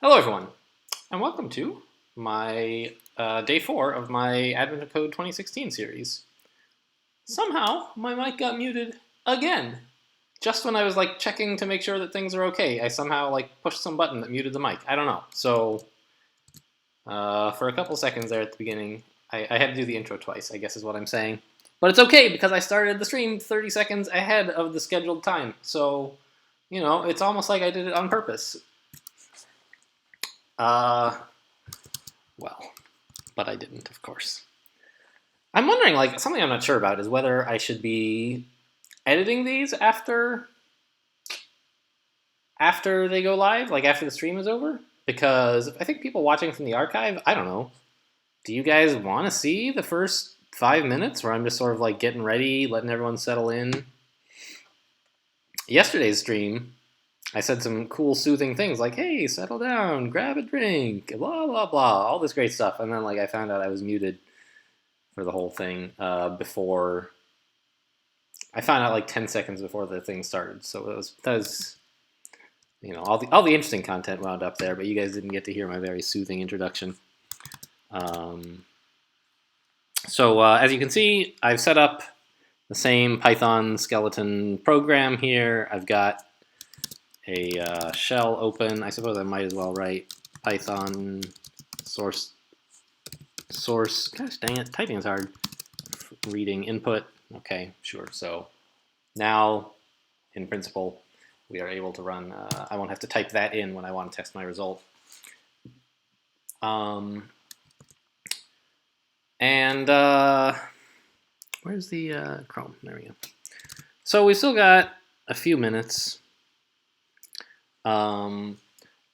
Hello everyone, and welcome to my day 4 of my Advent of Code 2016 series. Somehow, my mic got muted again. Just when I was checking to make sure that things are okay, I somehow pushed some button that muted the mic. I don't know. So, for a couple seconds there at the beginning, I had to do the intro twice, I guess is what I'm saying. But it's okay because I started the stream 30 seconds ahead of the scheduled time. So, it's almost like I did it on purpose. Well, but I didn't, of course. I'm wondering, something I'm not sure about is whether I should be editing these after they go live, after the stream is over, because I think people watching from the archive, I don't know. Do you guys want to see the first 5 minutes where I'm just sort of getting ready, letting everyone settle in? Yesterday's stream, I said some cool, soothing things like, hey, settle down, grab a drink, blah, blah, blah, all this great stuff. And then, I found out I was muted for the whole thing before... I found out 10 seconds before the thing started. So that was all the interesting content wound up there, but you guys didn't get to hear my very soothing introduction. So as you can see, I've set up the same Python skeleton program here. I've got a shell open. I suppose I might as well write Python source. Gosh dang it, typing is hard. Reading input. Okay, sure. So now, in principle, we are able to run. I won't have to type that in when I want to test my result. Where's the Chrome? There we go. So we still got a few minutes.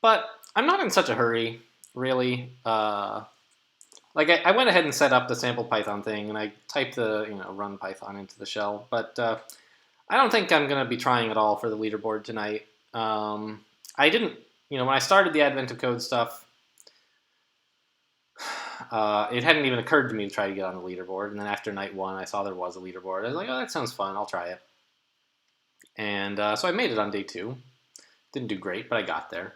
But I'm not in such a hurry, really. I went ahead and set up the sample Python thing, and I typed the run Python into the shell. But I don't think I'm going to be trying at all for the leaderboard tonight. I didn't, when I started the Advent of Code stuff, it hadn't even occurred to me to try to get on the leaderboard. And then after night 1, I saw there was a leaderboard. I was like, oh, that sounds fun. I'll try it. And so I made it on day 2. Didn't do great, but I got there.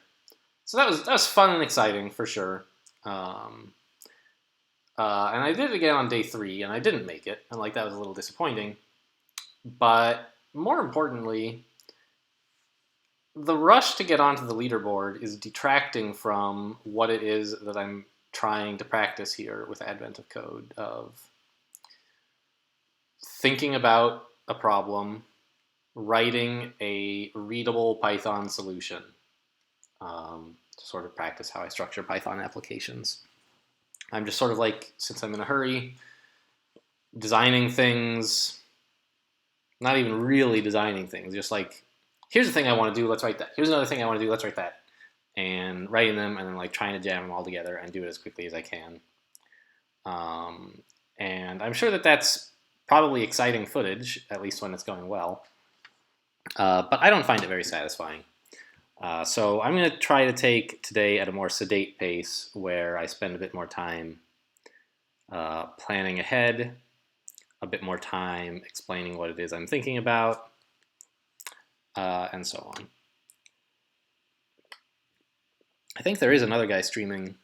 So that was fun and exciting for sure. And I did it again on day 3, and I didn't make it, and that was a little disappointing. But more importantly, the rush to get onto the leaderboard is detracting from what it is that I'm trying to practice here with Advent of Code, of thinking about a problem, writing a readable Python solution, to sort of practice how I structure Python applications. I'm just sort of since I'm in a hurry, designing things, not even really designing things, just here's the thing I want to do, let's write that. Here's another thing I want to do, let's write that. And writing them and then trying to jam them all together and do it as quickly as I can. And I'm sure that that's probably exciting footage, at least when it's going well. But I don't find it very satisfying. So I'm going to try to take today at a more sedate pace where I spend a bit more time planning ahead, a bit more time explaining what it is I'm thinking about, and so on. I think there is another guy streaming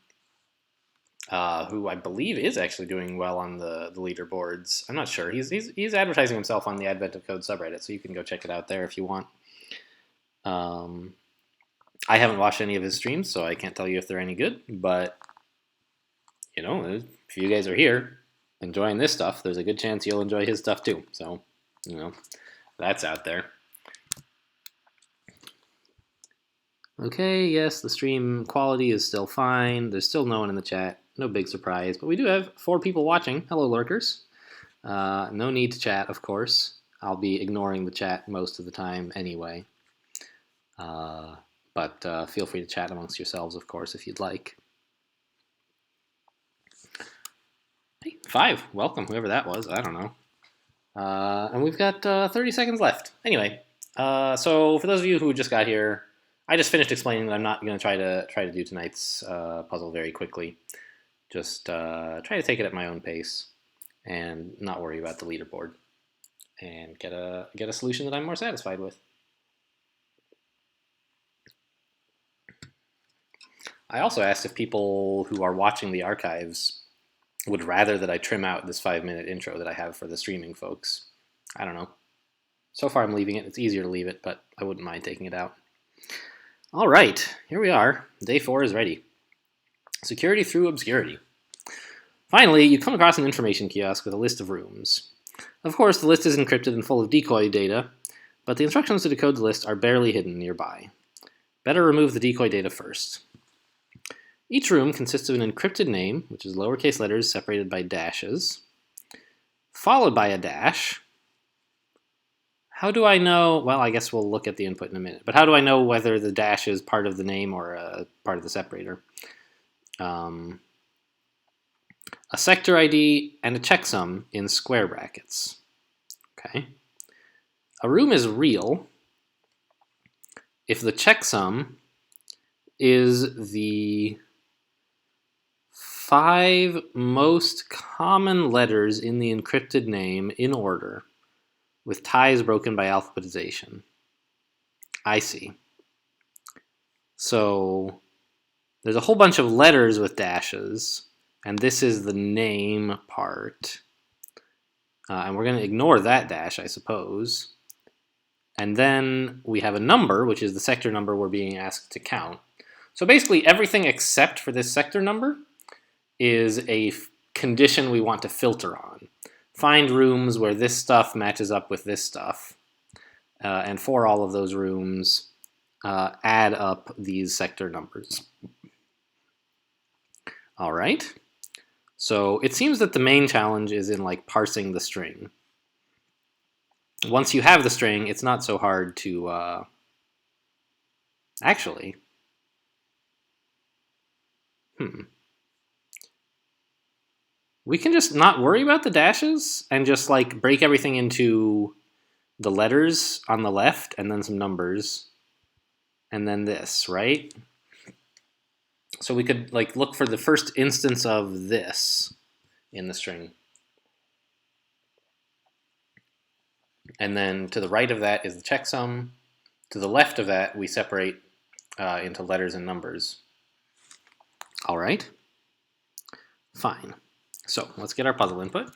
who I believe is actually doing well on the leaderboards. I'm not sure. He's advertising himself on the Advent of Code subreddit, so you can go check it out there if you want. I haven't watched any of his streams, so I can't tell you if they're any good, but, if you guys are here enjoying this stuff, there's a good chance you'll enjoy his stuff too. So, that's out there. Okay, yes, the stream quality is still fine. There's still no one in the chat. No big surprise, but we do have 4 people watching. Hello, lurkers. No need to chat, of course. I'll be ignoring the chat most of the time anyway. But feel free to chat amongst yourselves, of course, if you'd like. Hey, 5. Welcome, whoever that was. I don't know. And we've got 30 seconds left. Anyway, so for those of you who just got here, I just finished explaining that I'm not going to try to do tonight's puzzle very quickly. Just try to take it at my own pace and not worry about the leaderboard and get a solution that I'm more satisfied with. I also asked if people who are watching the archives would rather that I trim out this 5-minute intro that I have for the streaming folks. I don't know. So far I'm leaving it. It's easier to leave it, but I wouldn't mind taking it out. All right, here we are. Day 4 is ready. Security through obscurity. Finally, you come across an information kiosk with a list of rooms. Of course, the list is encrypted and full of decoy data, but the instructions to decode the list are barely hidden nearby. Better remove the decoy data first. Each room consists of an encrypted name, which is lowercase letters separated by dashes, followed by a dash. How do I know? Well, I guess we'll look at the input in a minute. But how do I know whether the dash is part of the name or a part of the separator? A sector ID and a checksum in square brackets. Okay. A room is real if the checksum is the 5 most common letters in the encrypted name in order, with ties broken by alphabetization. I see. So there's a whole bunch of letters with dashes, and this is the name part. And we're going to ignore that dash, I suppose. And then we have a number, which is the sector number we're being asked to count. So basically everything except for this sector number is a condition we want to filter on. Find rooms where this stuff matches up with this stuff. And for all of those rooms, add up these sector numbers. All right. So it seems that the main challenge is in like parsing the string. Once you have the string, it's not so hard to actually. We can just not worry about the dashes and just like break everything into the letters on the left and then some numbers and then this, right? So we could like look for the first instance of this in the string. And then to the right of that is the checksum. To the left of that, we separate into letters and numbers. All right. Fine. So let's get our puzzle input.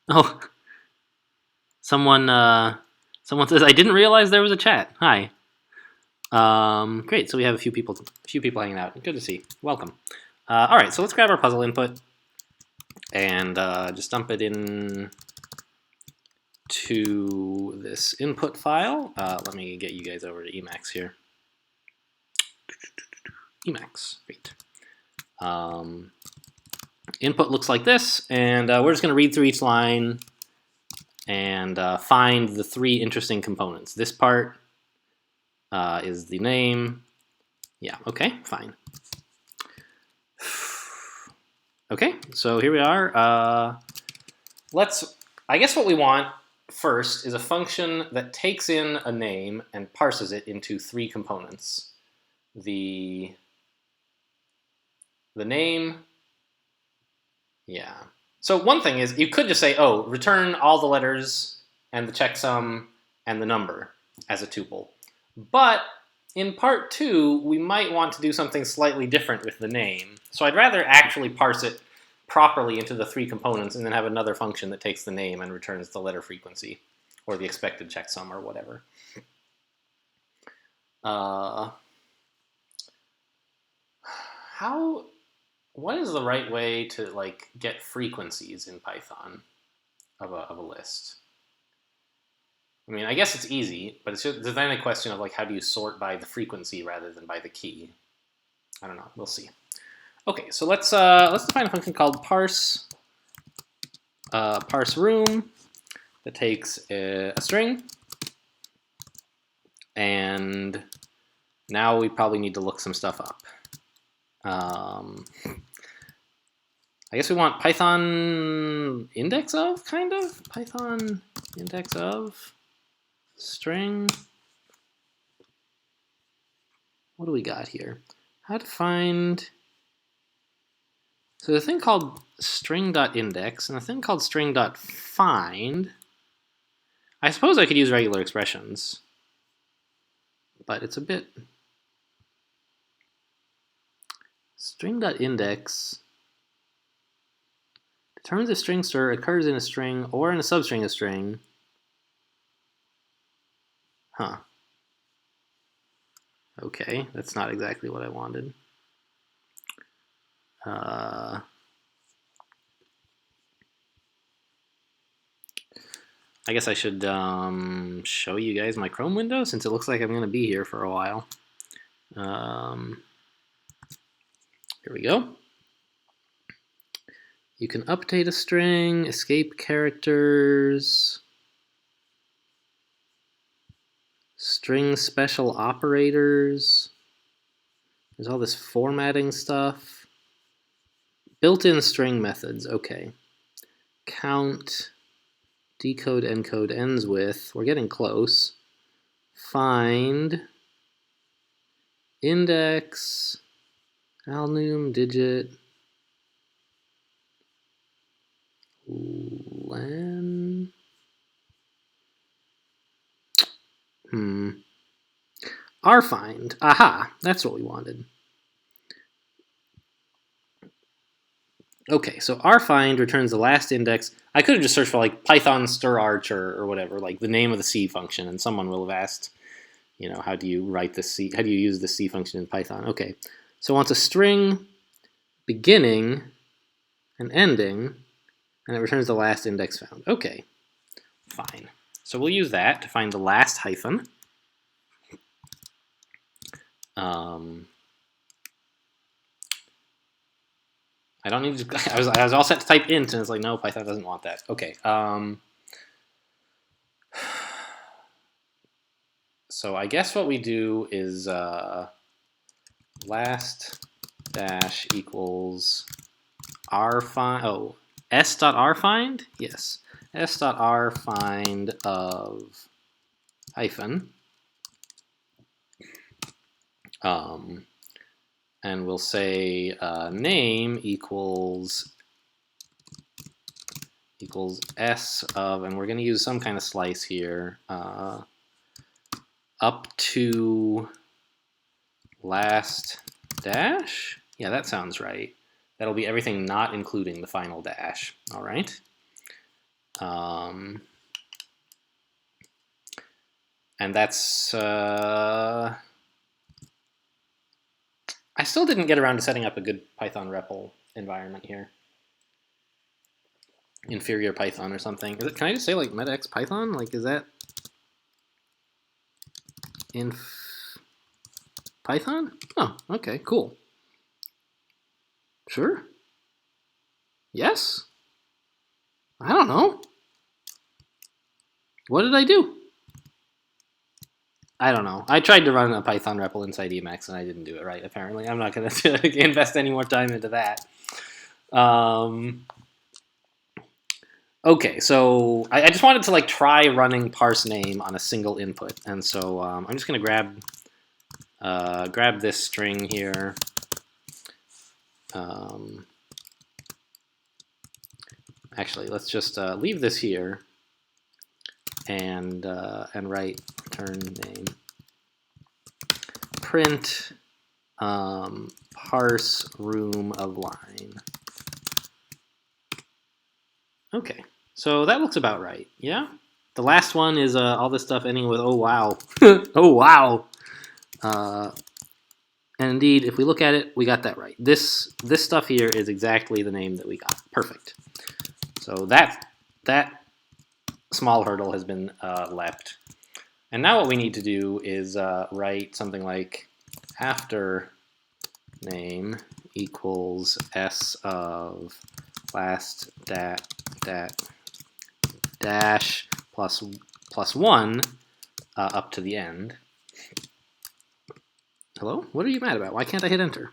Oh, someone says I didn't realize there was a chat. Hi. Great. So we have a few people hanging out. Good to see. Welcome. All right. So let's grab our puzzle input and just dump it in to this input file. Let me get you guys over to Emacs here. Emacs. Great. Input looks like this, and we're just going to read through each line and find the 3 interesting components. This part is the name. Yeah, okay, fine. Okay, so here we are. I guess what we want first is a function that takes in a name and parses it into 3 components. The name, yeah. So one thing is, you could just say, oh, return all the letters and the checksum and the number as a tuple. But in part 2, we might want to do something slightly different with the name. So I'd rather actually parse it properly into the 3 components and then have another function that takes the name and returns the letter frequency or the expected checksum or whatever. What is the right way to like get frequencies in Python of a list? I mean, I guess it's easy, but it's just, there's then a question of like how do you sort by the frequency rather than by the key? I don't know. We'll see. Okay, so let's define a function called parse room that takes a string, and now we probably need to look some stuff up. I guess we want Python index of, kind of? Python index of string. What do we got here? How to find... So the thing called string.index and a thing called string.find. I suppose I could use regular expressions. but it's a bit... String.index determines if string str occurs in a string or in a substring of string. Huh. Okay, that's not exactly what I wanted. I guess I should show you guys my Chrome window since it looks like I'm going to be here for a while. Here we go. You can update a string, escape characters, string special operators. There's all this formatting stuff. Built-in string methods, okay. Count, decode, encode ends with, we're getting close. Find, index, alnum, digit, len. rfind, aha, that's what we wanted. Okay, so rfind returns the last index. I could have just searched for like Python stir archer or whatever, like the name of the C function, and someone will have asked, you know, how do you write the C? How do you use the C function in Python? Okay, so it wants a string beginning and ending, and it returns the last index found. Okay, fine. So we'll use that to find the last hyphen. I don't need to. I was all set to type int, and it's like, no, Python doesn't want that. Okay. So I guess what we do is last dash equals rfind. Oh, s.rfind. Yes, s.rfind of hyphen. And we'll say name equals s of, and we're going to use some kind of slice here, up to last dash. Yeah, that sounds right. That'll be everything not including the final dash. All right. And that's I still didn't get around to setting up a good Python REPL environment here. Inferior Python or something. Is it, can I just say like metax Python? Like, is that in Python? Oh, okay, cool. Sure. Yes? I don't know. What did I do? I don't know. I tried to run a Python REPL inside Emacs and I didn't do it right, apparently. I'm not going to invest any more time into that. Okay, so I just wanted to like try running parse name on a single input. And so I'm just going to grab this string here. Actually, let's just leave this here and write return name. Print parse room of line. Okay, so that looks about right. Yeah, the last one is all this stuff ending with oh wow, oh wow. And indeed, if we look at it, we got that right. This stuff here is exactly the name that we got. Perfect. So that small hurdle has been leapt. And now what we need to do is write something like after name equals s of last dash plus 1 up to the end. Hello? What are you mad about? Why can't I hit enter?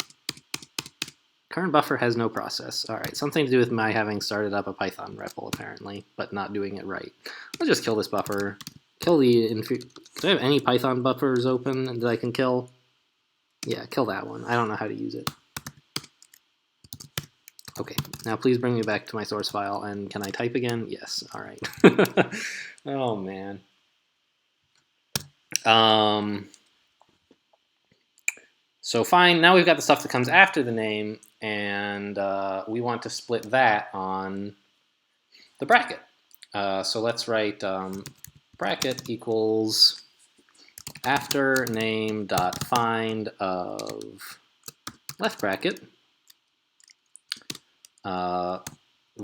Current buffer has no process. All right, something to do with my having started up a Python REPL apparently, but not doing it right. I'll just kill this buffer. Kill the do I have any Python buffers open that I can kill? Yeah, kill that one. I don't know how to use it. Okay, now please bring me back to my source file, and can I type again? Yes, all right. Oh, man. So fine, now we've got the stuff that comes after the name, and we want to split that on the bracket. So let's write bracket equals after name dot find of left bracket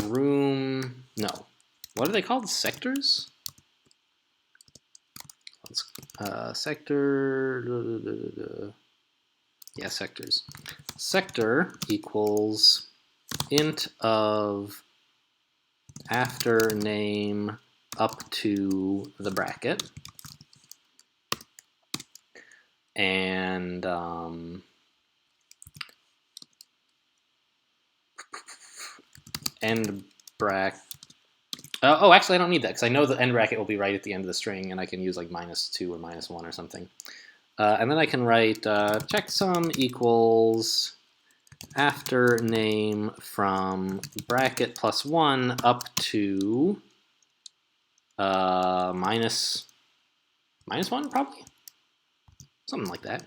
room, no, what are they called? Sectors? Sector, yeah, sectors. Sector equals int of after name up to the bracket, and end bracket. Oh, actually, I don't need that because I know the end bracket will be right at the end of the string, and I can use like -2 or -1 or something. And then I can write checksum equals after name from bracket +1 up to minus -1, probably, something like that,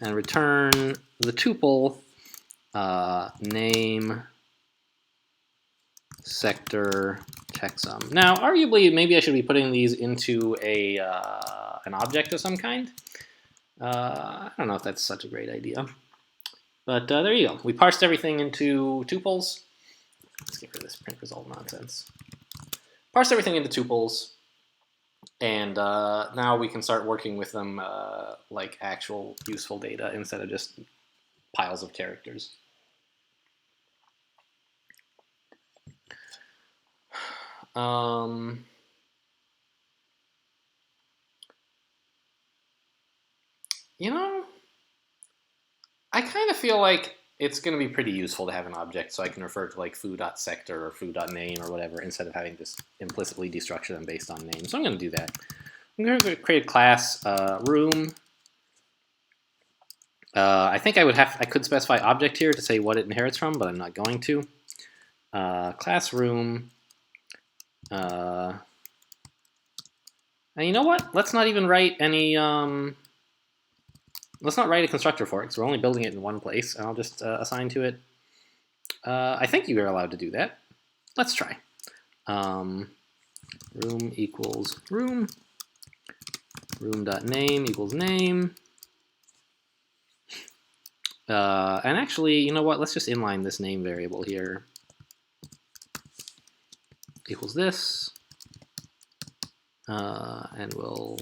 and return the tuple name sector checksum. Now, arguably, maybe I should be putting these into a an object of some kind. I don't know if that's such a great idea, but there you go. We parsed everything into tuples. Let's get rid of this print result nonsense. Parsed everything into tuples, and now we can start working with them like actual useful data instead of just piles of characters. You know, I kind of feel like it's going to be pretty useful to have an object so I can refer to like foo.sector or foo.name or whatever instead of having to implicitly destructure them based on name. So I'm going to do that. I'm going to create a class room. I think I could specify object here to say what it inherits from, but I'm not going to. Class room. And you know what? Let's not even write any. Let's not write a constructor for it because we're only building it in one place. And I'll just assign to it. I think you are allowed to do that. Let's try. Room equals room. Room.name equals name. And actually, you know what? Let's just inline this name variable here. Equals this. And we'll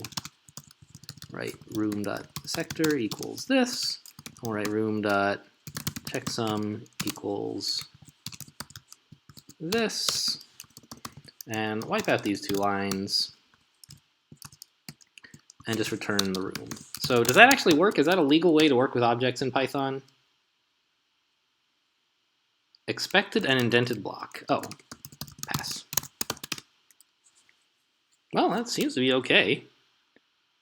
write room.sector equals this. We'll write room.checksum equals this. And wipe out these two lines. And just return the room. So does that actually work? Is that a legal way to work with objects in Python? Expected and indented block. Oh, pass. Well, that seems to be okay.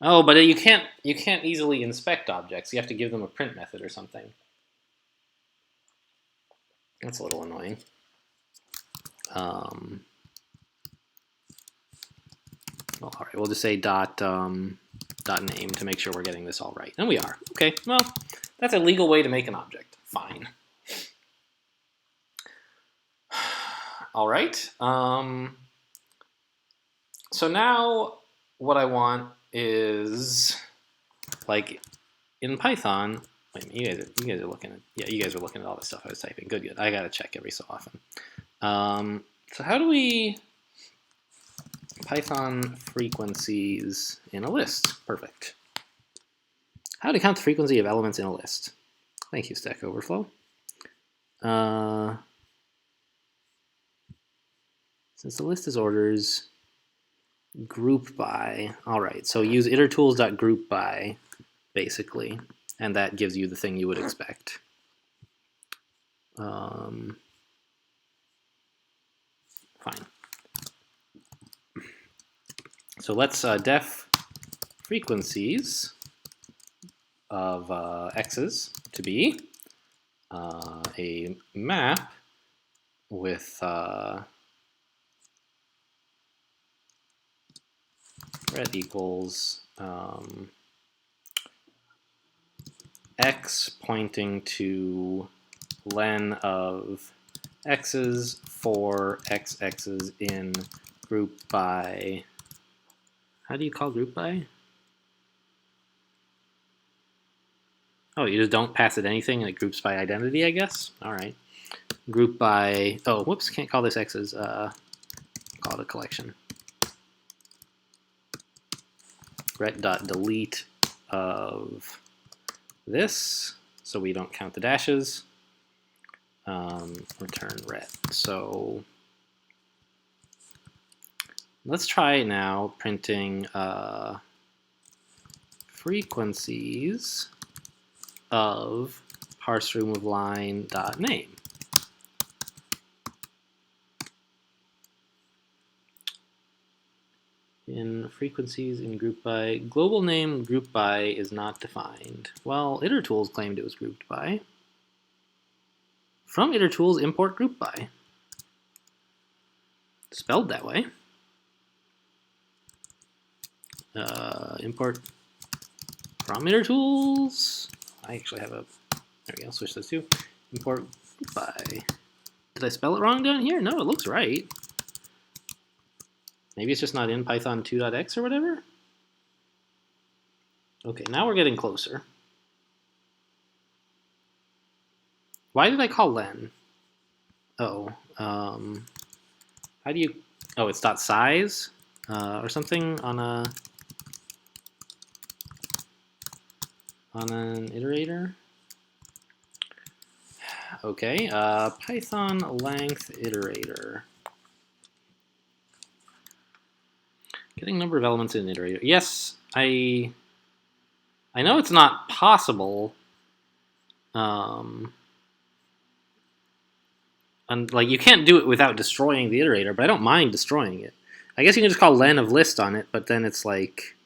Oh, but you can't easily inspect objects. You have to give them a print method or something. That's a little annoying. Well, all right, we'll just say dot name to make sure we're getting this all right, and we are. Okay, well, that's a legal way to make an object. Fine. All right. So now what I want is, like, in Python. Wait, you guys are looking at, yeah, you guys are looking at all the stuff I was typing. Good. I gotta check every so often. So how do we Python frequencies in a list? Perfect. How to count the frequency of elements in a list? Thank you, Stack Overflow. Since the list is orders, group by. All right, so use itertools.groupby, basically, and that gives you the thing you would expect. Fine. So let's def frequencies of x's to be a map with ret equals x pointing to len of x's for x's in group by, how do you call group by? Oh, you just don't pass it anything and it groups by identity, I guess? All right. Group by, oh, whoops, can't call this x's, call it a collection. Ret.delete of this, so we don't count the dashes. Return ret. So let's try now printing frequencies of parse remove line dot name. In frequencies in group by, global name group by is not defined. Well, itertools claimed it was grouped by. From itertools import group by. Spelled that way. Import from itertools. I actually have a, there we go, switch those two. Import group by. Did I spell it wrong down here? No, it looks right. Maybe it's just not in Python 2.x or whatever? Okay, now we're getting closer. Why did I call len? Oh, how do you, oh, it's dot size or something on an iterator? Okay, Python length iterator. Getting number of elements in an iterator. Yes, I know it's not possible. And like you can't do it without destroying the iterator, but I don't mind destroying it. I guess you can just call len of list on it, but then it's like,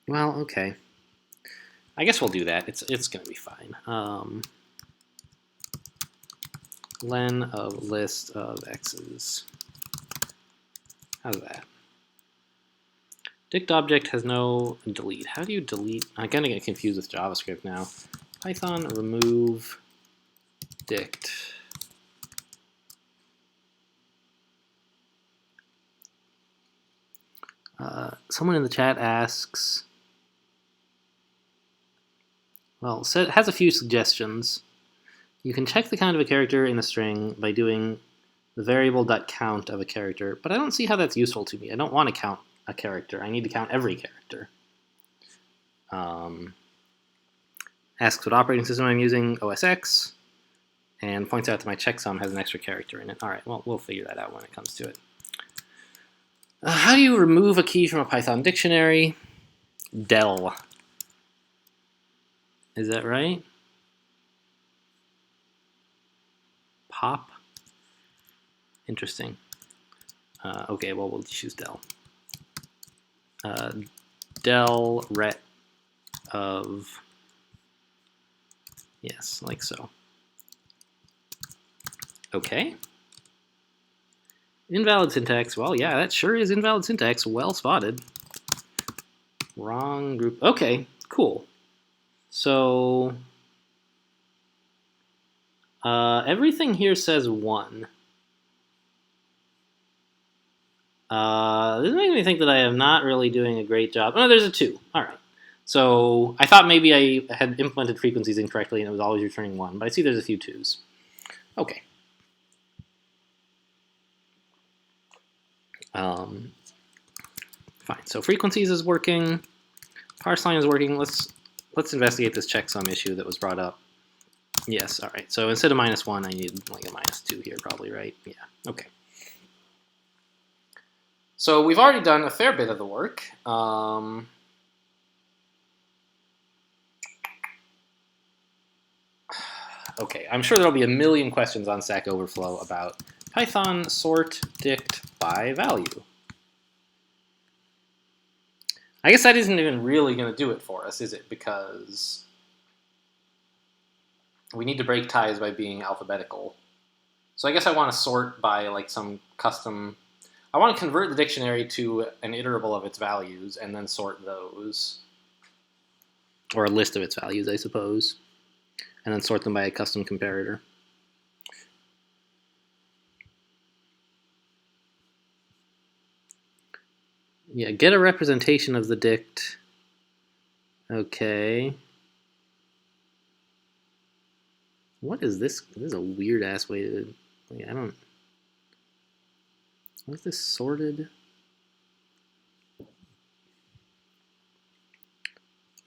well, okay. I guess we'll do that. It's gonna be fine. Len of list of x's. How's that? Dict object has no delete. How do you delete? I'm gonna get confused with JavaScript now. Python remove dict. Someone in the chat asks, well, it has a few suggestions. You can check the count of a character in a string by doing the variable.count of a character, but I don't see how that's useful to me. I don't want to count a character. I need to count every character. Asks what operating system I'm using, OS X, and points out that my checksum has an extra character in it. All right, well, we'll figure that out when it comes to it. How do you remove a key from a Python dictionary? Del. Is that right? Pop? Interesting. Okay, well, we'll choose del. Del ret of, yes, like so. Okay. Invalid syntax. Well, yeah, that sure is invalid syntax. Well spotted. Wrong group. Okay, cool. So everything here says 1. This makes me think that I am not really doing a great job. Oh, there's a 2. All right. So I thought maybe I had implemented frequencies incorrectly and it was always returning 1, but I see there's a few 2s. Okay. Fine. So frequencies is working. Parseline is working. Let's investigate this checksum issue that was brought up. Yes. All right. So instead of -1, I need like a -2 here, probably, right? Yeah. Okay. So we've already done a fair bit of the work. Okay, I'm sure there'll be a million questions on Stack Overflow about Python sort dict by value. I guess that isn't even really going to do it for us, is it? Because we need to break ties by being alphabetical. So I guess I want to sort by like some custom. I want to convert the dictionary to an iterable of its values and then sort those. Or a list of its values, I suppose. And then sort them by a custom comparator. Yeah, get a representation of the dict. Okay. What is this? This is a weird ass way to. I don't. What is this sorted?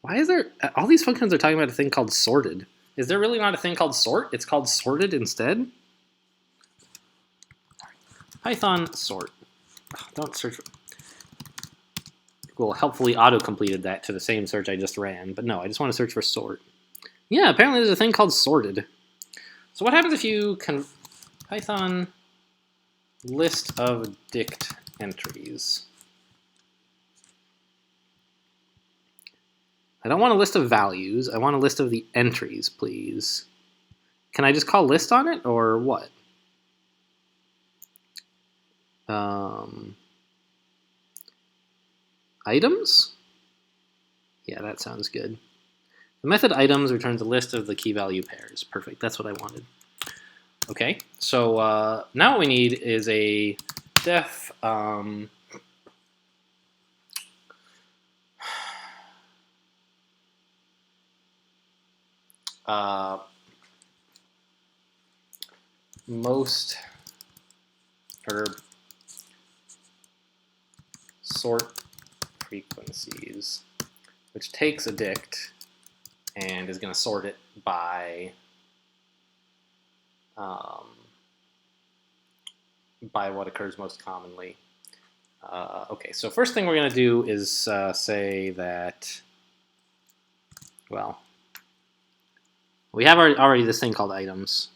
Why is there. All these functions are talking about a thing called sorted. Is there really not a thing called sort? It's called sorted instead? Python sort. Don't search. Google helpfully auto-completed that to the same search I just ran. But no, I just want to search for sort. Yeah, apparently there's a thing called sorted. So what happens if you Python list of dict entries? I don't want a list of values. I want a list of the entries, please. Can I just call list on it, or what? Items? Yeah, that sounds good. The method items returns a list of the key value pairs. Perfect, that's what I wanted. Okay, so now what we need is a def most or sort frequencies, which takes a dict and is going to sort it by what occurs most commonly. Okay, so first thing we're going to do is say that, well, we have already this thing called items.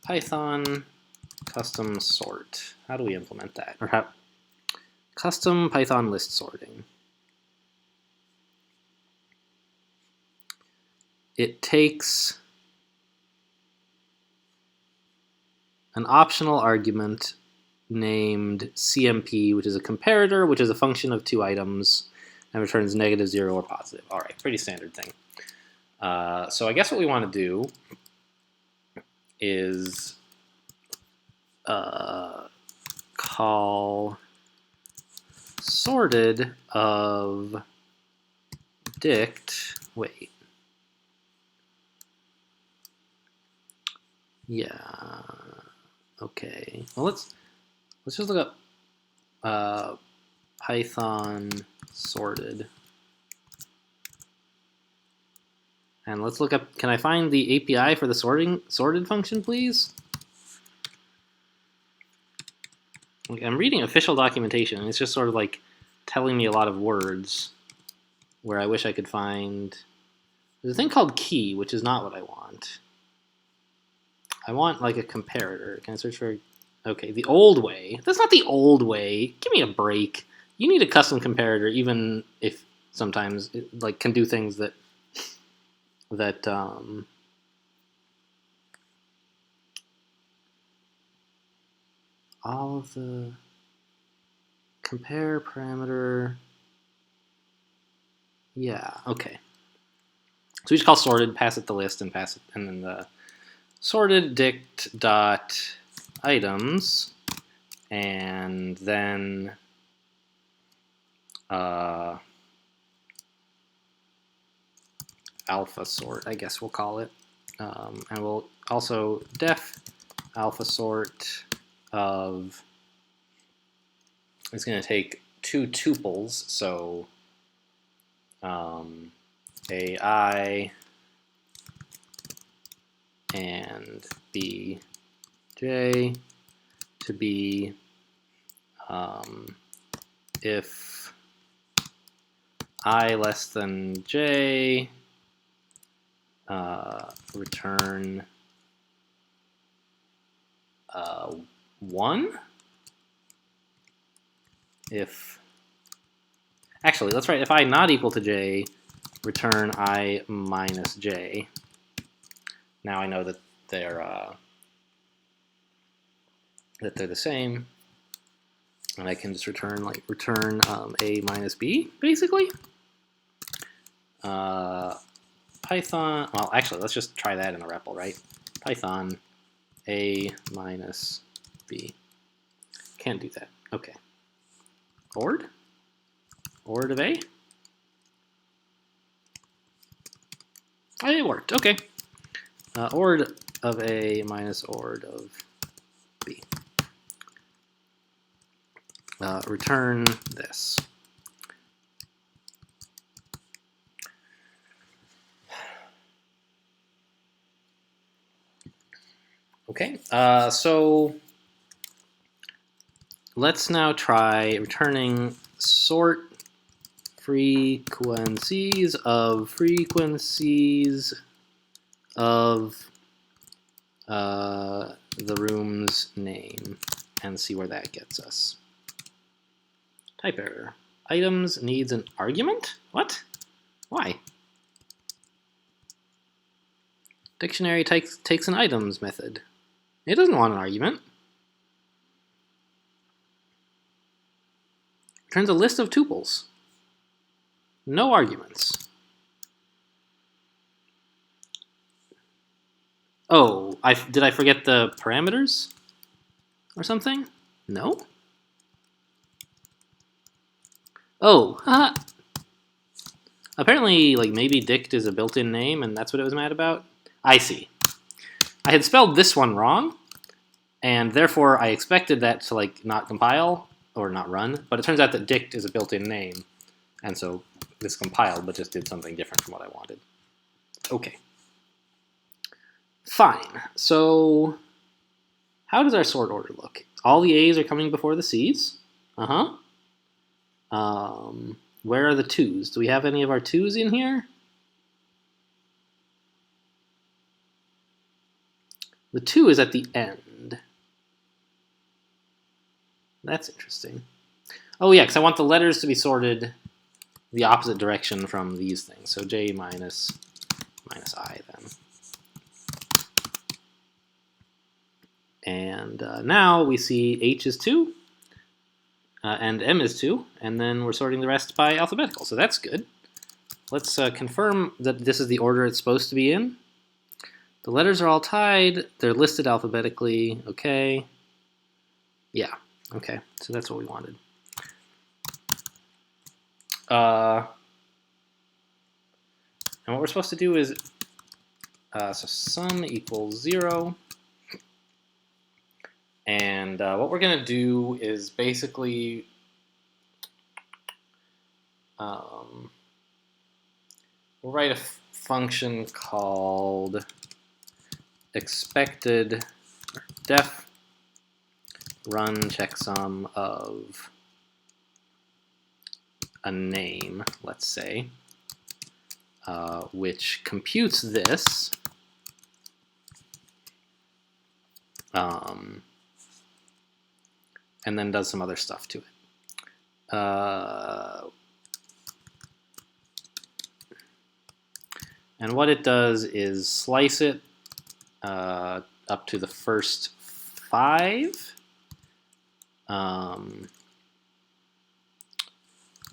Python custom sort. How do we implement that? Or how? Custom Python list sorting. It takes an optional argument named CMP, which is a comparator, which is a function of two items, and returns negative, 0, or positive. All right, pretty standard thing. So I guess what we want to do is call sorted of dict. Wait. Yeah. Okay. Well, let's just look up Python sorted, and let's look up. Can I find the API for the sorted function, please? I'm reading official documentation, and it's just sort of like telling me a lot of words where I wish I could find. There's a thing called key, which is not what I want. I want like a comparator. Can I search for? Okay, the old way. That's not the old way. Give me a break. You need a custom comparator, even if sometimes it like can do things that all of the compare parameter. Yeah. Okay. So we just call sorted, pass it the list, and pass it, and then the sorted dict dot items, and then alpha sort, I guess we'll call it, and we'll also def alpha sort of. It's going to take two tuples, so AI and BJ to be if I less than J, return 1. If actually, let's write if I not equal to J, return I minus J. Now I know that they're the same. And I can just return a minus b, basically. Python, well, actually, let's just try that in a REPL, right? Python a minus b. Can't do that. Okay. Ord of a. Oh, it worked. Okay. Ord of a minus ord of b. Return this. Okay, so let's now try returning sort frequencies of the room's name and see where that gets us. Type error. Items needs an argument? What? Why? Dictionary takes an items method. It doesn't want an argument. Returns a list of tuples. No arguments. Oh, did I forget the parameters or something? No? Oh, haha. Apparently, like, maybe dict is a built-in name and that's what it was mad about. I see. I had spelled this one wrong, and therefore I expected that to, like, not compile or not run, but it turns out that dict is a built-in name, and so this compiled but just did something different from what I wanted. Okay. Fine. So how does our sort order look? All the A's are coming before the C's. Uh-huh. Where are the 2's? Do we have any of our 2's in here? The 2 is at the end. That's interesting. Oh yeah, because I want the letters to be sorted the opposite direction from these things. So J minus I then. And now we see H is 2, and M is 2, and then we're sorting the rest by alphabetical. So that's good. Let's confirm that this is the order it's supposed to be in. The letters are all tied. They're listed alphabetically. Okay. Yeah. Okay. So that's what we wanted. And what we're supposed to do is, so sum equals 0. And what we're going to do is basically we'll write a function called expected def run checksum of a name, let's say, which computes this and then does some other stuff to it. And what it does is slice it up to the first 5.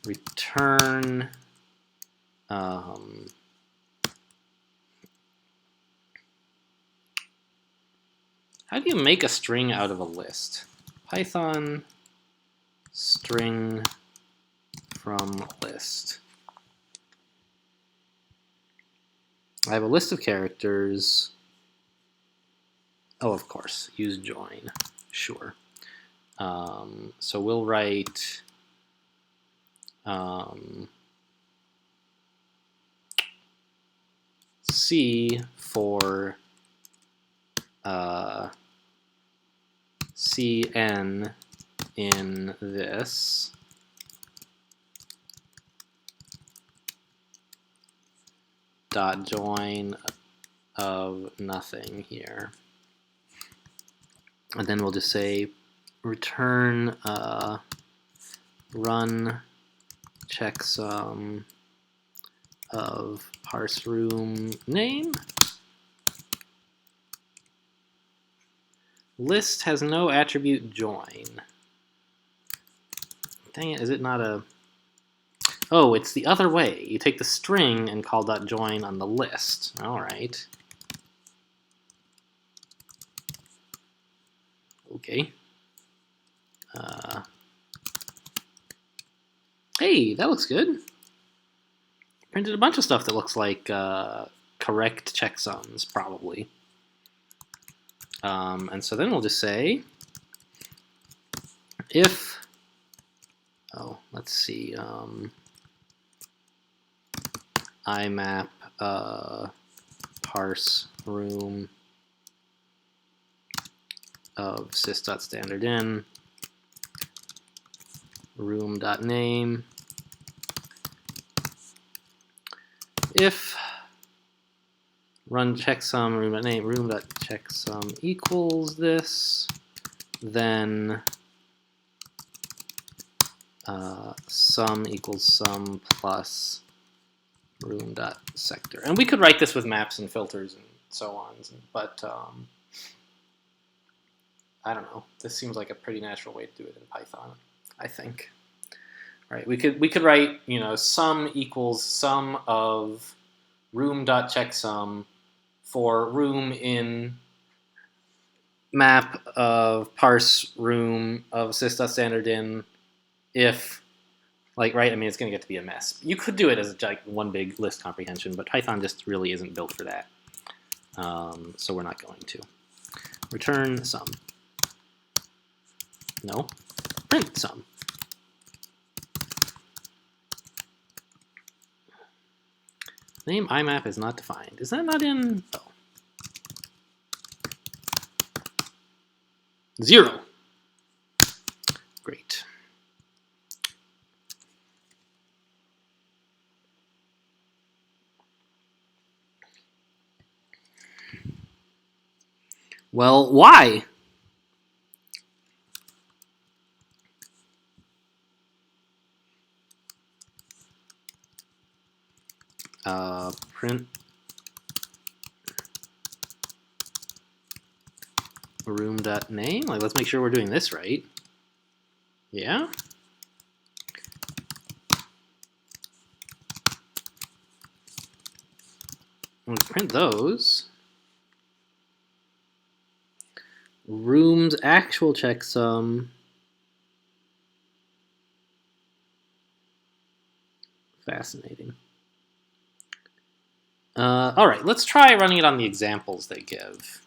Return how do you make a string out of a list? Python string from list. I have a list of characters. Oh, of course, use join. Sure. So we'll write C for Cn in this. Dot join of nothing here. And then we'll just say return run checksum of parse room name. List has no attribute join. Dang it, is it not a... Oh, it's the other way. You take the string and call .join on the list. All right. Okay. Hey, that looks good. Printed a bunch of stuff that looks like correct checksums, probably. And so then we'll just say if... Oh, let's see. IMAP parse room of sys.standardin room.name if run checksum room.name room.checksum equals this, then sum equals sum plus room.sector. And we could write this with maps and filters and so on, but I don't know. This seems like a pretty natural way to do it in Python, I think. Right? We could write, you know, sum equals sum of room.checksum for room in map of parse room of sys.standardin if, like, right? I mean, it's going to get to be a mess. You could do it as like one big list comprehension, but Python just really isn't built for that. So we're not going to. Return sum. No. Print sum. Name IMAP is not defined. Is that not in? Oh. 0. Great. Well, why? Print room.name. Like, let's make sure we're doing this right. Yeah. Let's print those. Room's actual checksum. Fascinating. All right, let's try running it on the examples they give.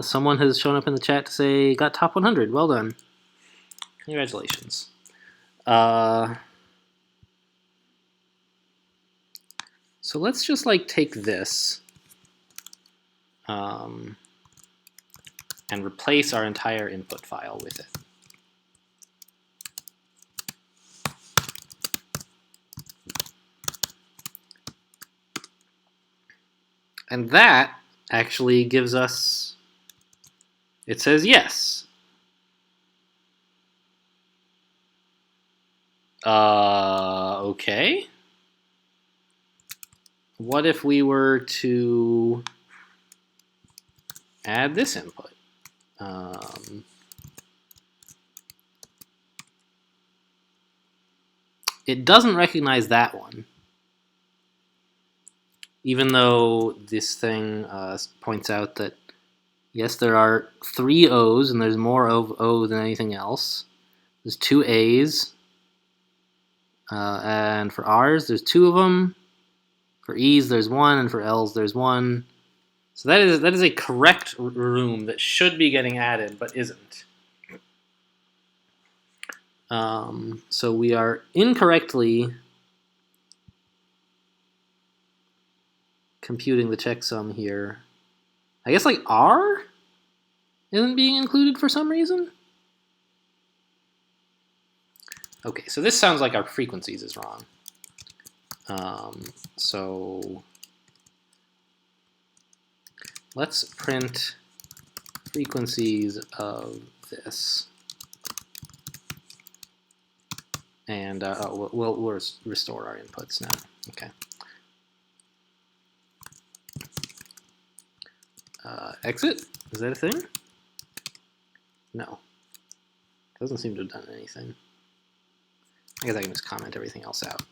Someone has shown up in the chat to say, got top 100. Well done. Congratulations. So let's just like take this and replace our entire input file with it. And that actually gives us, it says yes. Okay. What if we were to add this input? It doesn't recognize that one, even though this thing points out that, yes, there are 3 O's, and there's more of O than anything else. There's 2 A's, and for R's, there's 2 of them. For E's, there's 1, and for L's, there's 1. So that is a correct room that should be getting added, but isn't. So we are incorrectly computing the checksum here. I guess like R isn't being included for some reason. Okay, so this sounds like our frequencies is wrong. So let's print frequencies of this. And we'll restore our inputs now. Okay. Exit? Is that a thing? No. Doesn't seem to have done anything. I guess I can just comment everything else out.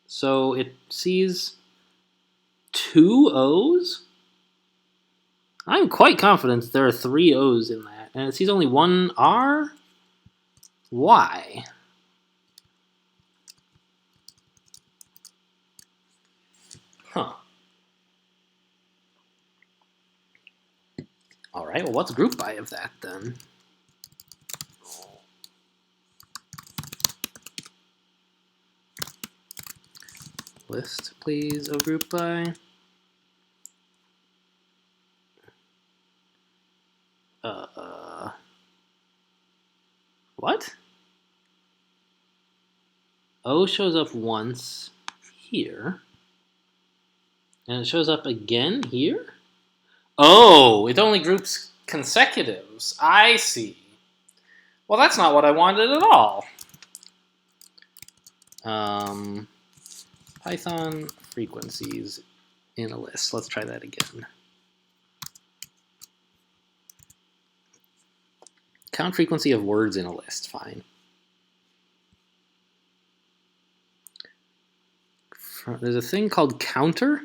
So it sees 2 O's? I'm quite confident that there are 3 O's in that. And it sees only 1 R? Why? Huh. Alright, well what's group by of that then? List, please, of group by. What? O shows up once here. And it shows up again here? Oh, it only groups consecutives. I see. Well, that's not what I wanted at all. Python frequencies in a list. Let's try that again. Count frequency of words in a list. Fine. There's a thing called counter.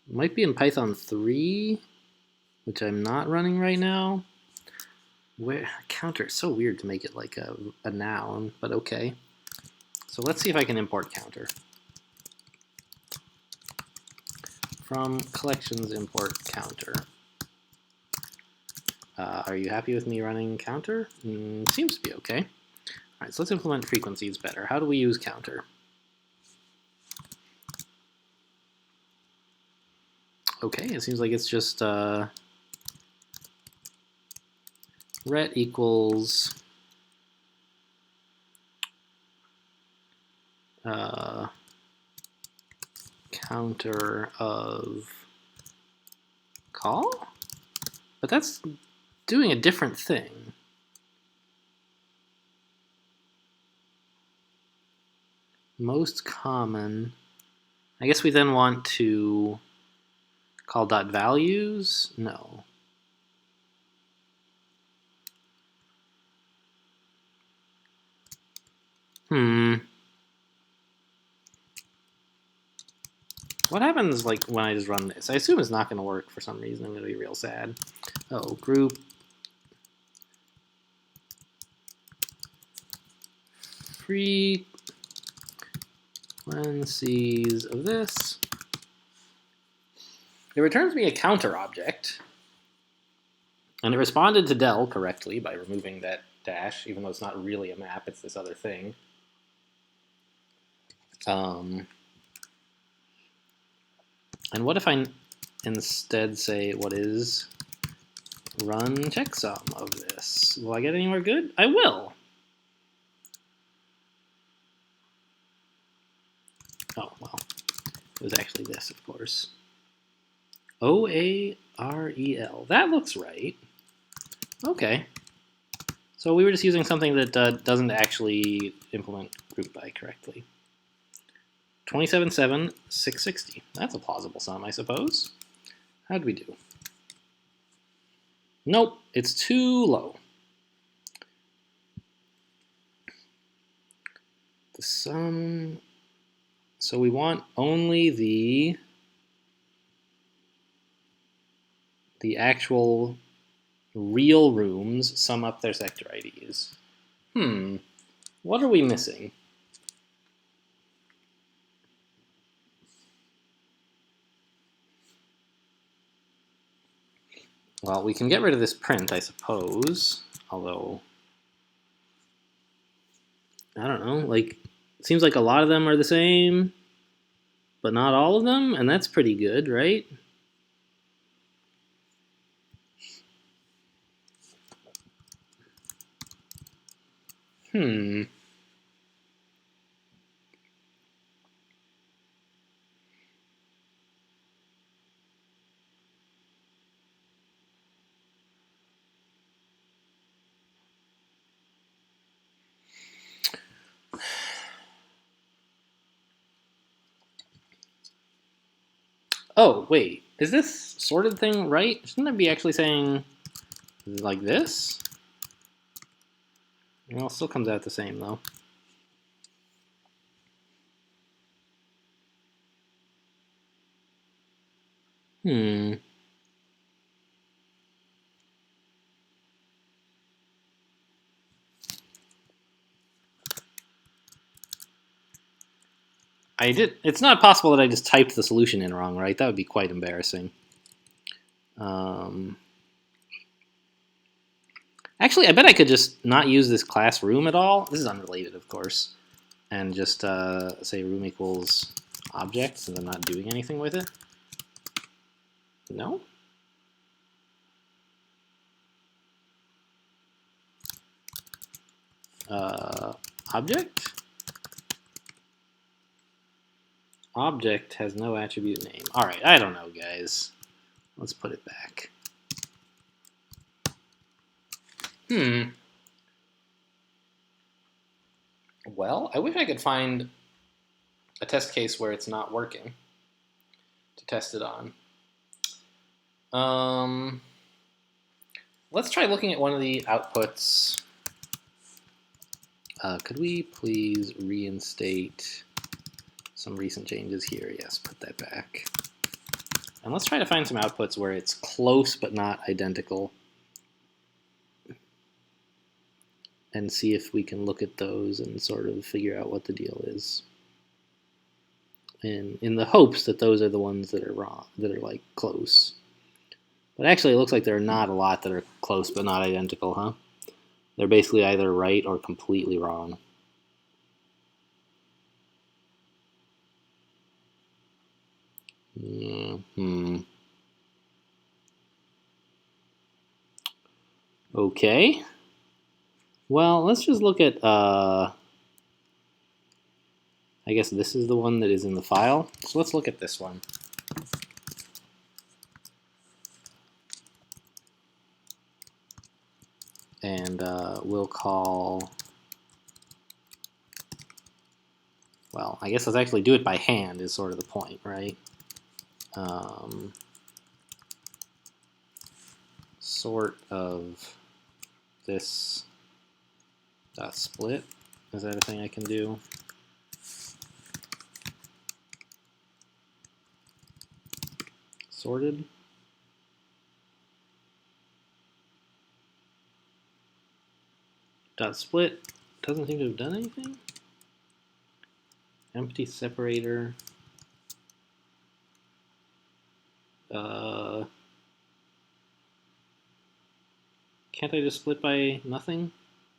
Might be in Python 3, which I'm not running right now. Where counter? It's so weird to make it like a noun, but okay. So let's see if I can import counter. From collections import counter. Are you happy with me running counter? Seems to be okay. All right, so let's implement frequencies better. How do we use counter? Okay, it seems like it's just ret equals counter of call? But that's doing a different thing. Most common. I guess we then want to call dot values? No. What happens like when I just run this? I assume it's not going to work for some reason. I'm going to be real sad. Oh, group frequencies of this. It returns me a counter object, and it responded to del correctly by removing that dash, even though it's not really a map, it's this other thing. And what if I instead say what is run checksum of this? Will I get anywhere good? I will. Oh, well, it was actually this, of course. O-A-R-E-L. That looks right. Okay. So we were just using something that doesn't actually implement group by correctly. 27.7, 660. That's a plausible sum, I suppose. How'd we do? Nope, it's too low. The sum. So we want only the actual real rooms sum up their sector IDs. What are we missing? Well, we can get rid of this print, I suppose. Although, I don't know, like, it seems like a lot of them are the same, but not all of them, and that's pretty good, right? Oh, wait. Is this sorted thing right? Shouldn't it be actually saying like this? Well, it still comes out the same, though. It's not possible that I just typed the solution in wrong, right? That would be quite embarrassing. Actually, I bet I could just not use this class room at all. This is unrelated, of course. And just say room equals object, since I'm not doing anything with it. No? Object? Object has no attribute name. All right, I don't know, guys. Let's put it back. Well, I wish I could find a test case where it's not working to test it on. Let's try looking at one of the outputs. Could we please reinstate some recent changes here? Yes, put that back. And let's try to find some outputs where it's close but not identical. And see if we can look at those and sort of figure out what the deal is. And in the hopes that those are the ones that are wrong, that are like close. But actually it looks like there are not a lot that are close but not identical, huh? They're basically either right or completely wrong. Okay. Well, let's just look at, I guess this is the one that is in the file. So let's look at this one. And we'll call, well, I guess let's actually do it by hand is sort of the point, right? Sort of this dot split. Is that a thing I can do? Sorted. Dot split doesn't seem to have done anything. Empty separator. Can't I just split by nothing?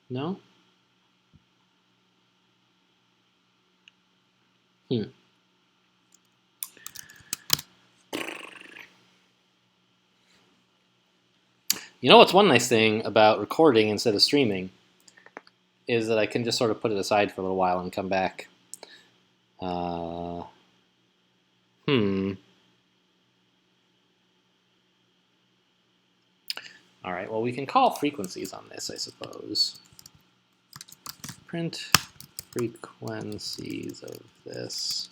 No? You know what's one nice thing about recording instead of streaming is that I can just sort of put it aside for a little while and come back. All right, well, we can call frequencies on this, I suppose. Print frequencies of this.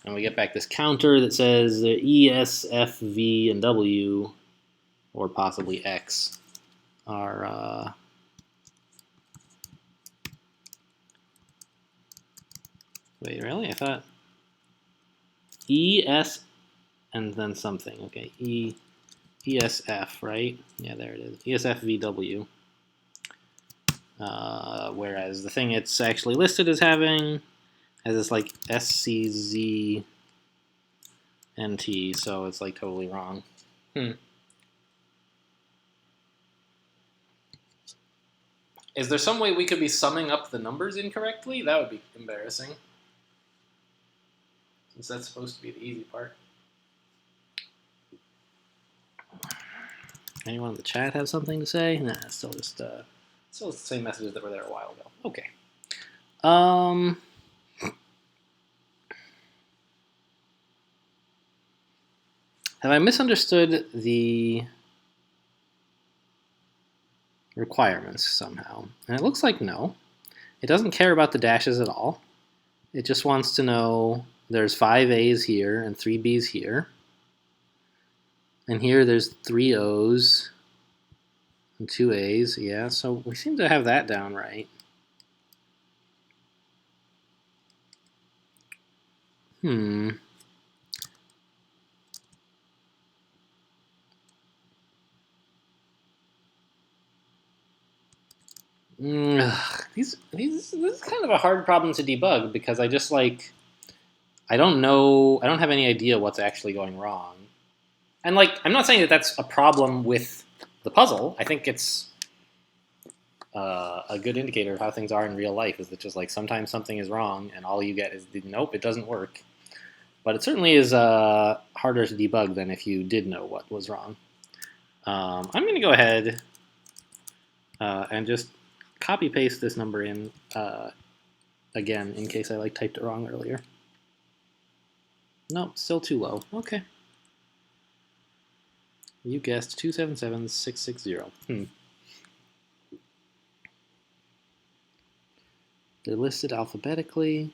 And we get back this counter that says the E, S, F, V, and W, or possibly X, are wait, really? I thought E, S, and then something. Okay, E, ESF, right? Yeah, there it is. ESF, V, W. Whereas the thing it's actually listed as having has this like SCZ NT, so it's like totally wrong. Is there some way we could be summing up the numbers incorrectly? That would be embarrassing. Since that's supposed to be the easy part. Anyone in the chat have something to say? Nah, it's still just still the same messages that were there a while ago. Okay. Have I misunderstood the requirements somehow. And it looks like no. It doesn't care about the dashes at all. It just wants to know there's 5 A's here and 3 B's here. And here there's 3 O's and 2 A's. Yeah, so we seem to have that down right. This is kind of a hard problem to debug because I just I don't know, I don't have any idea what's actually going wrong. And I'm not saying that that's a problem with the puzzle. I think it's a good indicator of how things are in real life, is that just sometimes something is wrong and all you get is nope, it doesn't work. But it certainly is harder to debug than if you did know what was wrong. I'm going to go ahead and just copy paste this number in again in case I typed it wrong earlier. Nope, still too low. Okay. You guessed 277660. They're listed alphabetically.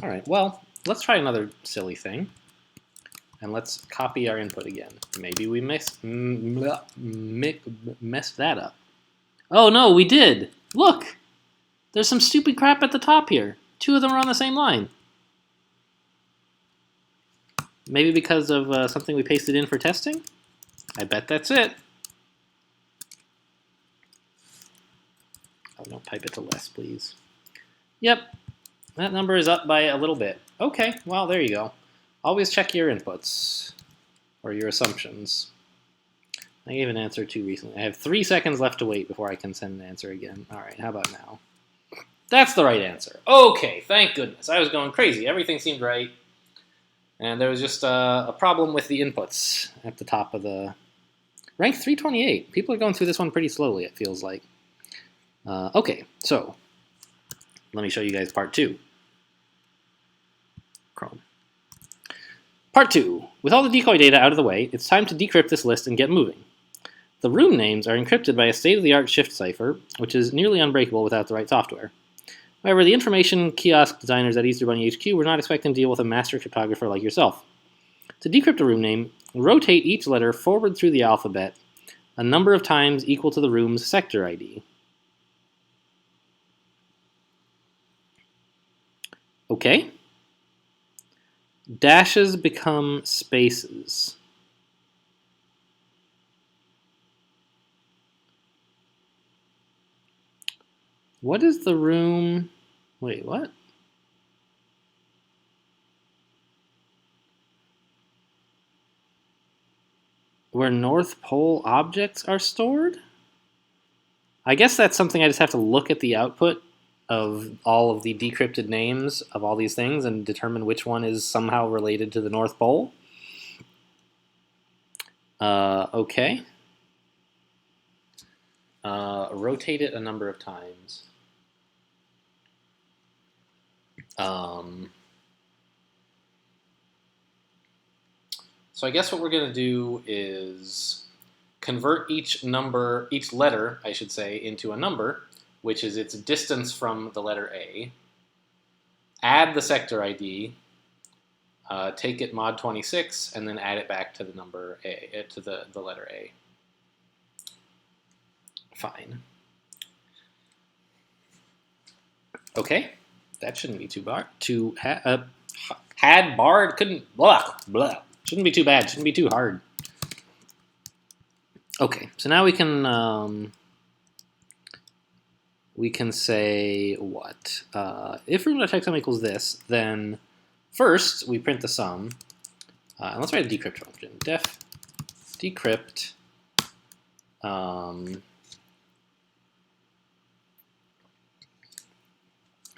All right, well, let's try another silly thing. And let's copy our input again. Maybe we messed that up. Oh no, we did! Look! There's some stupid crap at the top here. 2 of them are on the same line. Maybe because of something we pasted in for testing? I bet that's it. Oh, don't type it to less, please. Yep, that number is up by a little bit. Okay, well, there you go. Always check your inputs, or your assumptions. I gave an answer too recently. I have 3 seconds left to wait before I can send an answer again. All right, how about now? That's the right answer. Okay, thank goodness. I was going crazy. Everything seemed right. And there was just a problem with the inputs at the top of the... Rank 328. People are going through this one pretty slowly, it feels like. Okay, so let me show you guys part 2. Chrome. Part 2. With all the decoy data out of the way, it's time to decrypt this list and get moving. The room names are encrypted by a state-of-the-art shift cipher, which is nearly unbreakable without the right software. However, the information kiosk designers at Easter Bunny HQ were not expecting to deal with a master cryptographer like yourself. To decrypt a room name, rotate each letter forward through the alphabet a number of times equal to the room's sector ID. Okay. Dashes become spaces. What is the room? Wait, what? Where North Pole objects are stored? I guess that's something I just have to look at the output of all of the decrypted names of all these things and determine which one is somehow related to the North Pole. Okay. Rotate it a number of times. So I guess what we're going to do is convert each letter, I should say, into a number, which is its distance from the letter A. Add the sector ID, take it mod 26, and then add it back to the number A, to the letter A. Fine. Okay, that shouldn't be too bad. Had barred couldn't blah blah. Shouldn't be too bad. Shouldn't be too hard. Okay, so now we can say what? If room.checksum equals this, then first we print the sum. And let's write a decrypt function. Def decrypt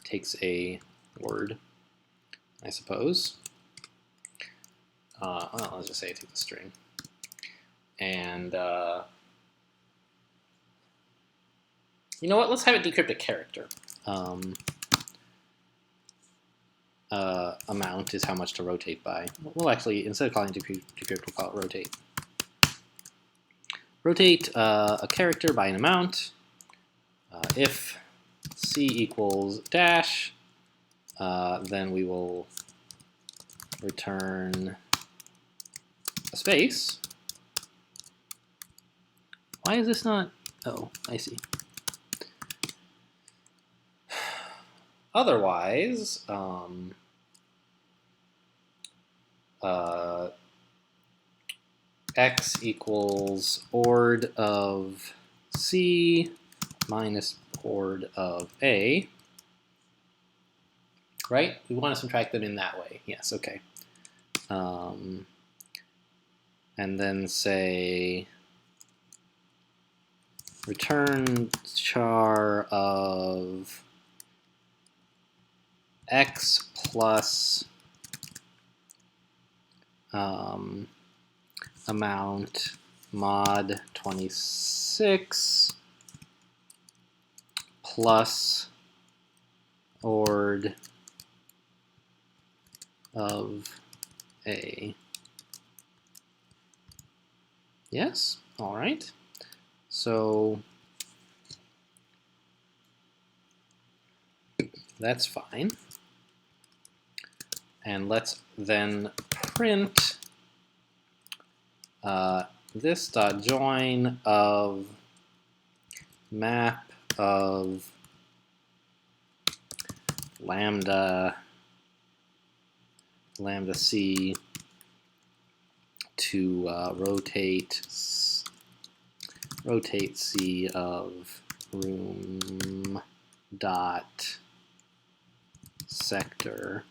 takes a word, I suppose. Well, let's just say it takes a string. And you know what? Let's have it decrypt a character. amount is how much to rotate by. We'll actually, instead of calling it decrypt, we'll call it rotate. Rotate a character by an amount. If c equals dash, then we will return a space. Why is this not? Oh, I see. Otherwise, x equals ord of c minus ord of a. Right? We want to subtract them in that way. Yes, okay. And then say return char of x plus amount mod 26 plus ord of a. Yes, all right. So that's fine. And let's then print this dot join of map of lambda c to rotate c of room dot sector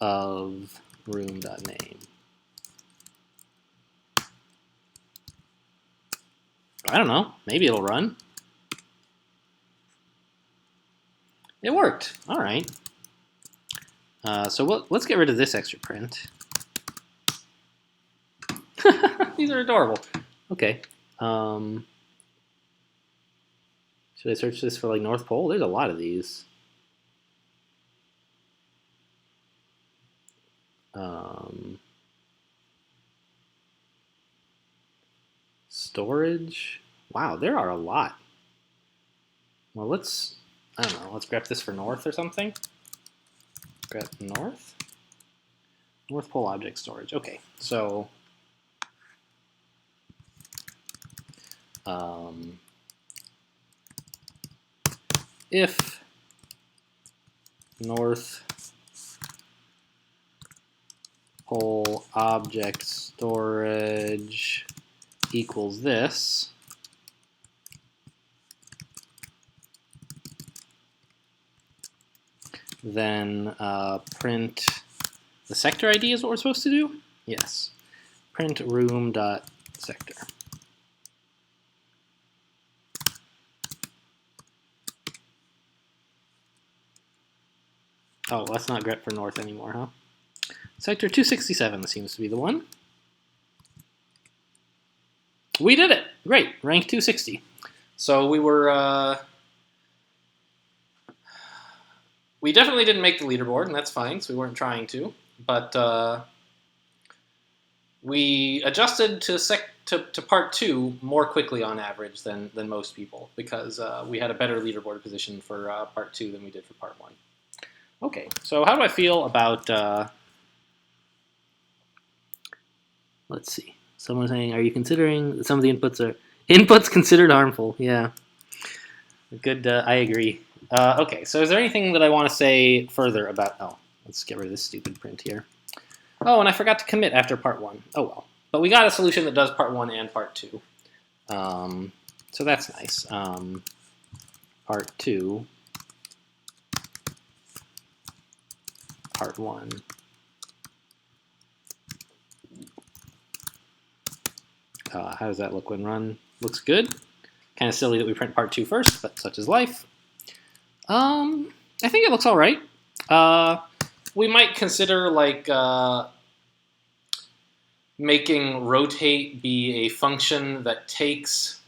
of room dot name. I don't know. Maybe it'll run. It worked. All right. So let's get rid of this extra print. These are adorable. Okay. Should I search this for like North Pole? There's a lot of these. Storage. Wow, there are a lot. Well, let's, I don't know, let's grep this for North or something. Grep North. North Pole object storage. Okay, so if North Pole object storage equals this, then print the sector ID is what we're supposed to do? Yes. Print room.sector. Oh, let's not grep for North anymore, huh? Sector 267 seems to be the one. We did it! Great, rank 260. So we were, we definitely didn't make the leaderboard, and that's fine, so we weren't trying to. But we adjusted to part 2 more quickly on average than most people, because we had a better leaderboard position for part 2 than we did for part 1. Okay, so how do I feel about, let's see. Someone's saying, are you considering some of the inputs considered harmful? Yeah. Good, I agree. Okay, so is there anything that I want to say further about, oh, let's get rid of this stupid print here. Oh, and I forgot to commit after part 1. Oh well. But we got a solution that does part 1 and part 2. So that's nice. Part 2. Part 1. How does that look when run? Looks good. Kind of silly that we print part 2 first, but such is life. I think it looks all right. We might consider like making rotate be a function that takes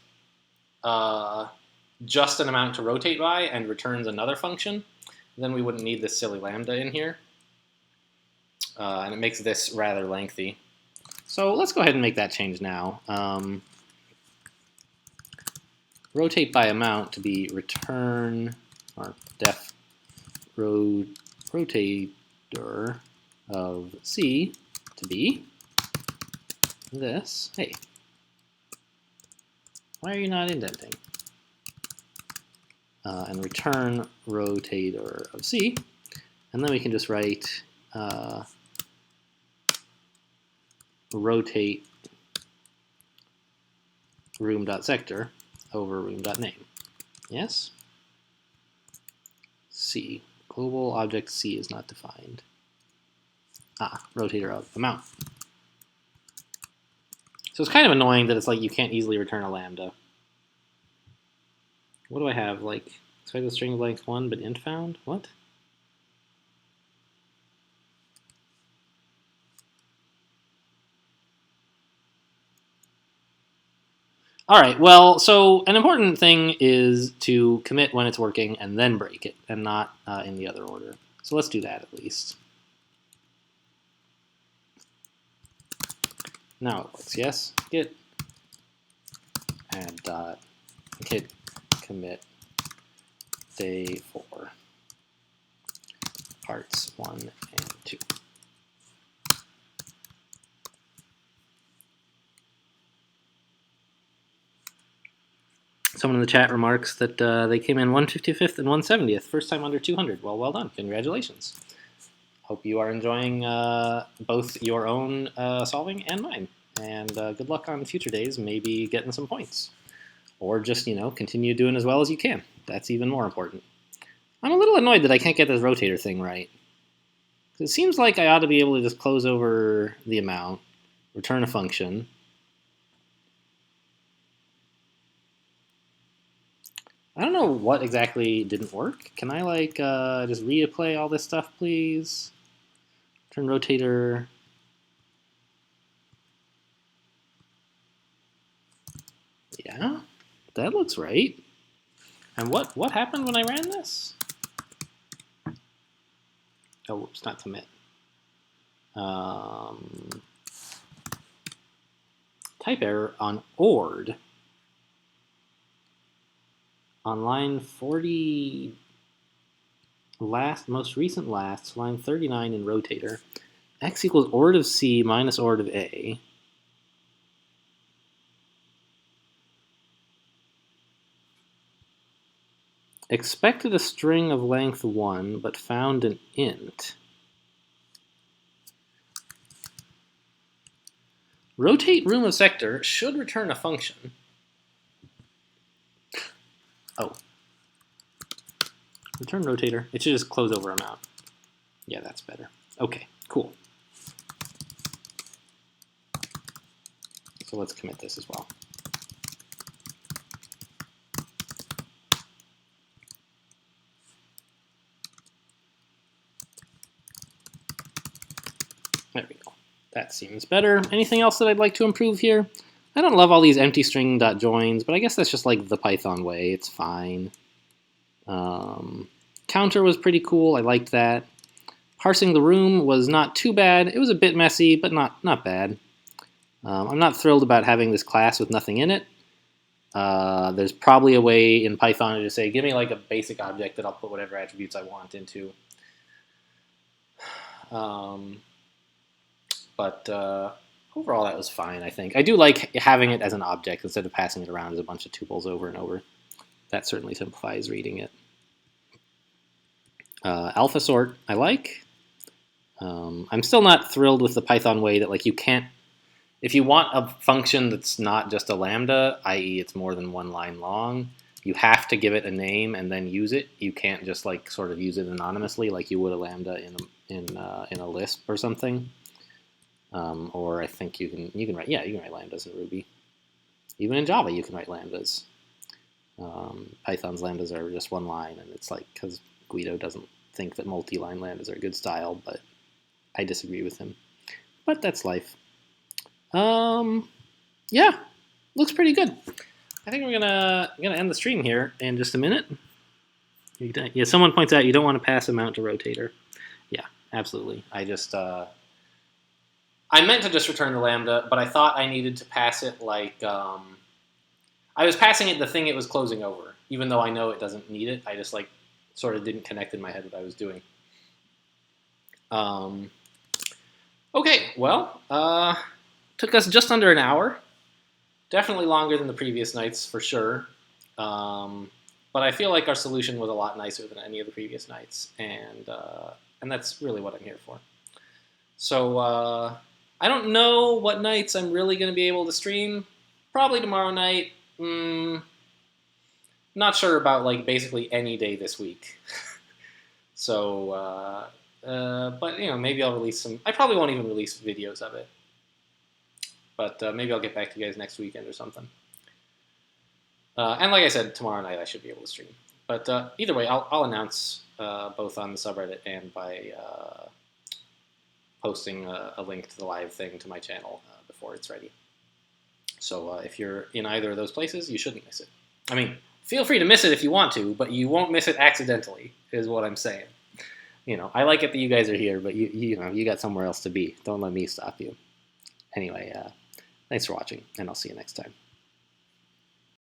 just an amount to rotate by and returns another function, then we wouldn't need this silly lambda in here. And it makes this rather lengthy. So let's go ahead and make that change now. Rotate by amount to be return, or def rotator of C to be this. Hey, why are you not indenting? And return rotator of C, and then we can just write rotate room.sector over room.name. Yes? C. Global object C is not defined. Rotator of amount. So it's kind of annoying that it's like you can't easily return a lambda. What do I have? Like, so I have the string of length 1, but int found? What? All right, well, so an important thing is to commit when it's working and then break it, and not in the other order. So let's do that at least. Now it works, yes? Git add dot git commit day 4 parts 1 and 2. Someone in the chat remarks that they came in 155th and 170th, first time under 200. Well done. Congratulations. Hope you are enjoying both your own solving and mine. And good luck on future days, maybe getting some points. Or just, continue doing as well as you can. That's even more important. I'm a little annoyed that I can't get this rotator thing right. It seems like I ought to be able to just close over the amount, return a function. I don't know what exactly didn't work. Can I just replay all this stuff, please? Turn rotator. Yeah, that looks right. And what happened when I ran this? Oh, whoops, not commit. Type error on ord. On line 40, most recent last, line 39 in rotator, x equals ord of C minus ord of A. Expected a string of length 1, but found an int. Rotate room of sector should return a function. Oh. Return rotator. It should just close over amount. Yeah, that's better. Okay, cool. So let's commit this as well. There we go. That seems better. Anything else that I'd like to improve here? I don't love all these empty string.joins, but I guess that's just like the Python way. It's fine. Counter was pretty cool. I liked that. Parsing the room was not too bad. It was a bit messy, but not bad. I'm not thrilled about having this class with nothing in it. There's probably a way in Python to just say, give me like a basic object that I'll put whatever attributes I want into. But overall, that was fine, I think. I do like having it as an object instead of passing it around as a bunch of tuples over and over. That certainly simplifies reading it. Alpha sort, I like. I'm still not thrilled with the Python way that you can't, if you want a function that's not just a lambda, i.e. it's more than one line long, you have to give it a name and then use it. You can't just sort of use it anonymously like you would a lambda in a Lisp or something. Or I think you can write lambdas in Ruby. Even in Java you can write lambdas. Python's lambdas are just one line, and it's because Guido doesn't think that multi-line lambdas are a good style, but I disagree with him. But that's life. Yeah, looks pretty good. I think we're gonna end the stream here in just a minute. Yeah, someone points out you don't want to pass a mount to rotator. Yeah, absolutely. I meant to just return the lambda, but I thought I needed to pass it like I was passing it the thing it was closing over, even though I know it doesn't need it. I just like sort of didn't connect in my head what I was doing. Okay, well, took us just under an hour. Definitely longer than the previous nights, for sure. But I feel like our solution was a lot nicer than any of the previous nights, and that's really what I'm here for. So I don't know what nights I'm really going to be able to stream. Probably tomorrow night. Not sure about like basically any day this week. So, but you know, maybe I'll release some. I probably won't even release videos of it. But maybe I'll get back to you guys next weekend or something. And like I said, tomorrow night I should be able to stream. But either way, I'll announce both on the subreddit and by posting a link to the live thing to my channel before it's ready. So if you're in either of those places, you shouldn't miss it. I mean, feel free to miss it if you want to, but you won't miss it accidentally, is what I'm saying. You know, I like it that you guys are here, but you know, you got somewhere else to be. Don't let me stop you. Anyway, thanks for watching, and I'll see you next time.